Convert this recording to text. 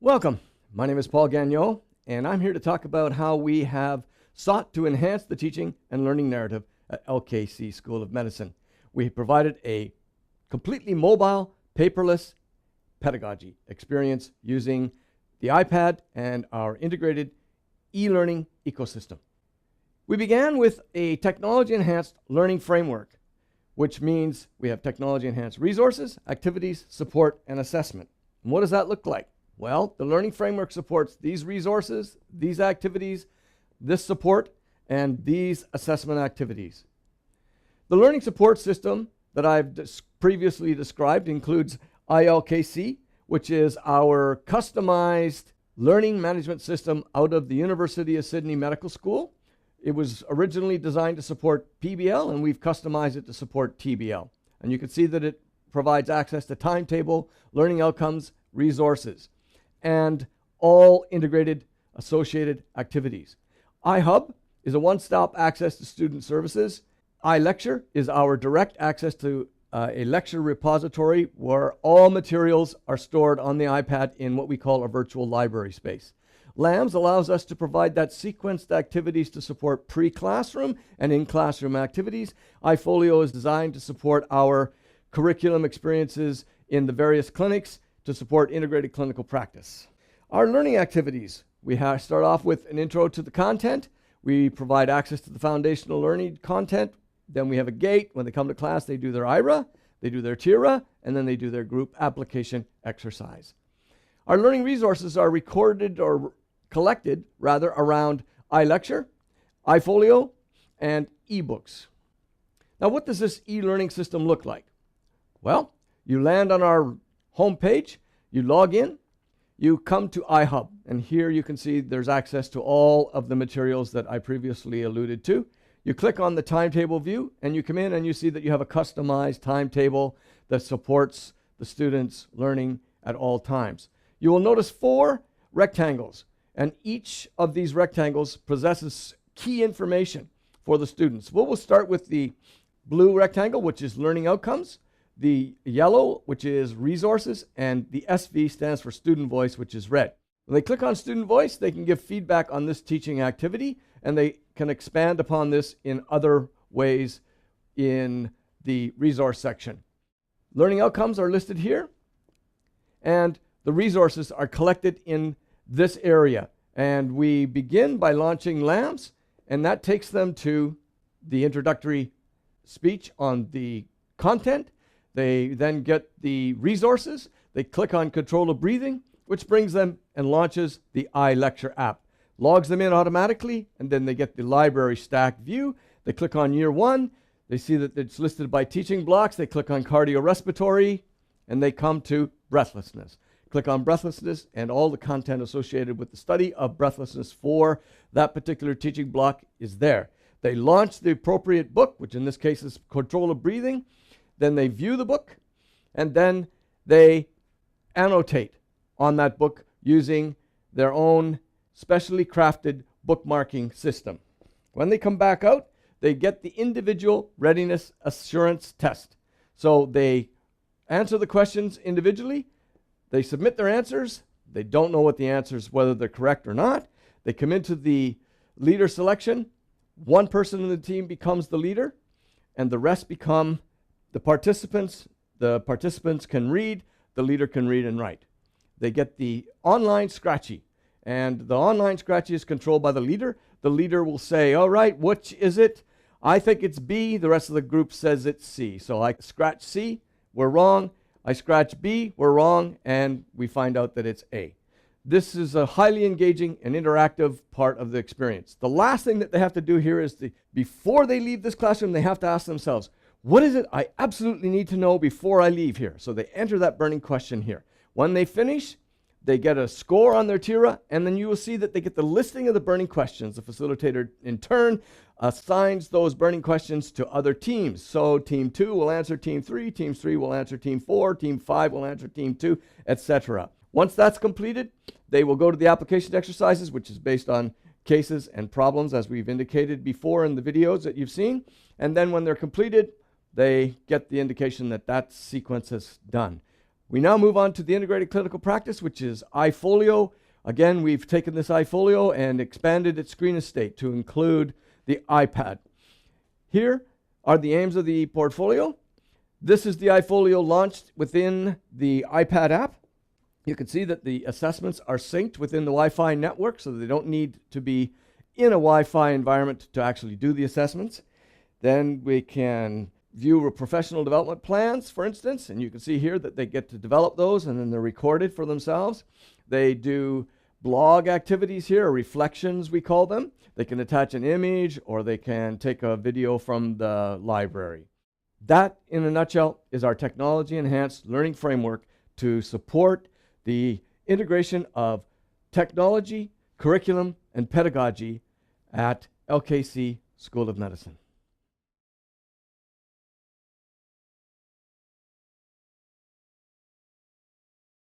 Welcome. My name is Paul Gagnon, and I'm here to talk about how we have sought to enhance the teaching and learning narrative at LKC School of Medicine. We provided a completely mobile, paperless pedagogy experience using the iPad and our integrated e-learning ecosystem. We began with a technology-enhanced learning framework, which means we have technology-enhanced resources, activities, support, and assessment. And what does that look like? Well, the learning framework supports these resources, these activities, this support, and these assessment activities. The learning support system that I've previously described includes ILKC, which is our customized learning management system out of the University of Sydney Medical School. It was originally designed to support PBL, and we've customized it to support TBL. And you can see that it provides access to timetable, learning outcomes, resources, and all integrated associated activities. iHub is a one-stop access to student services. iLecture is our direct access to a lecture repository where all materials are stored on the iPad in what we call a virtual library space. LAMS allows us to provide that sequenced activities to support pre-classroom and in-classroom activities. iFolio is designed to support our curriculum experiences in the various clinics to support integrated clinical practice. Our learning activities, we start off with an intro to the content. We provide access to the foundational learning content. Then we have a gate. When they come to class, they do their IRA, they do their TIRA, and then they do their group application exercise. Our learning resources are collected around iLecture, iFolio, and eBooks. Now, what does this e-learning system look like? Well, you land on our homepage, you log in, you come to iHub, and here you can see there's access to all of the materials that I previously alluded to. You click on the timetable view, and you come in and you see that you have a customized timetable that supports the students' learning at all times. You will notice 4 rectangles, and each of these rectangles possesses key information for the students. We'll start with the blue rectangle, which is learning outcomes, the yellow, which is resources, and the SV stands for student voice, which is red. When they click on student voice, they can give feedback on this teaching activity, and they can expand upon this in other ways in the resource section. Learning outcomes are listed here, and the resources are collected in this area. And we begin by launching LAMS, and that takes them to the introductory speech on the content. They then get the resources. They click on control of breathing, which brings them and launches the iLecture app. Logs them in automatically, and then they get the library stack view. They click on year 1. They see that it's listed by teaching blocks. They click on cardiorespiratory, and they come to breathlessness. Click on breathlessness, and all the content associated with the study of breathlessness for that particular teaching block is there. They launch the appropriate book, which in this case is Control of Breathing. Then they view the book, and then they annotate on that book using their own specially crafted bookmarking system. When they come back out, they get the individual readiness assurance test. So they answer the questions individually. They submit their answers. They don't know what the answers, whether they're correct or not. They come into the leader selection. One person in the team becomes the leader, and the rest become the participants. The participants can read. The leader can read and write. They get the online Scratchy, and the online Scratchy is controlled by the leader. The leader will say, all right, which is it? I think it's B. The rest of the group says it's C. So I scratch C, we're wrong. I scratch B, we're wrong, and we find out that it's A. This is a highly engaging and interactive part of the experience. The last thing that they have to do here is before they leave this classroom, they have to ask themselves, what is it I absolutely need to know before I leave here? So they enter that burning question here. When they finish, they get a score on their TIRA, and then you will see that they get the listing of the burning questions. The facilitator, in turn, assigns those burning questions to other teams. So team 2 will answer team 3, team 3 will answer team 4, team 5 will answer team 2, etc. Once that's completed, they will go to the application exercises, which is based on cases and problems, as we've indicated before in the videos that you've seen. And then when they're completed, they get the indication that that sequence is done. We now move on to the integrated clinical practice, which is iFolio. Again, we've taken this iFolio and expanded its screen estate to include the iPad. Here are the aims of the portfolio. This is the iFolio launched within the iPad app. You can see that the assessments are synced within the Wi-Fi network, so they don't need to be in a Wi-Fi environment to actually do the assessments. Then we can view professional development plans, for instance, and you can see here that they get to develop those and then they're recorded for themselves. They do blog activities here, or reflections we call them. They can attach an image or they can take a video from the library. That, in a nutshell, is our technology-enhanced learning framework to support the integration of technology, curriculum, and pedagogy at LKC School of Medicine.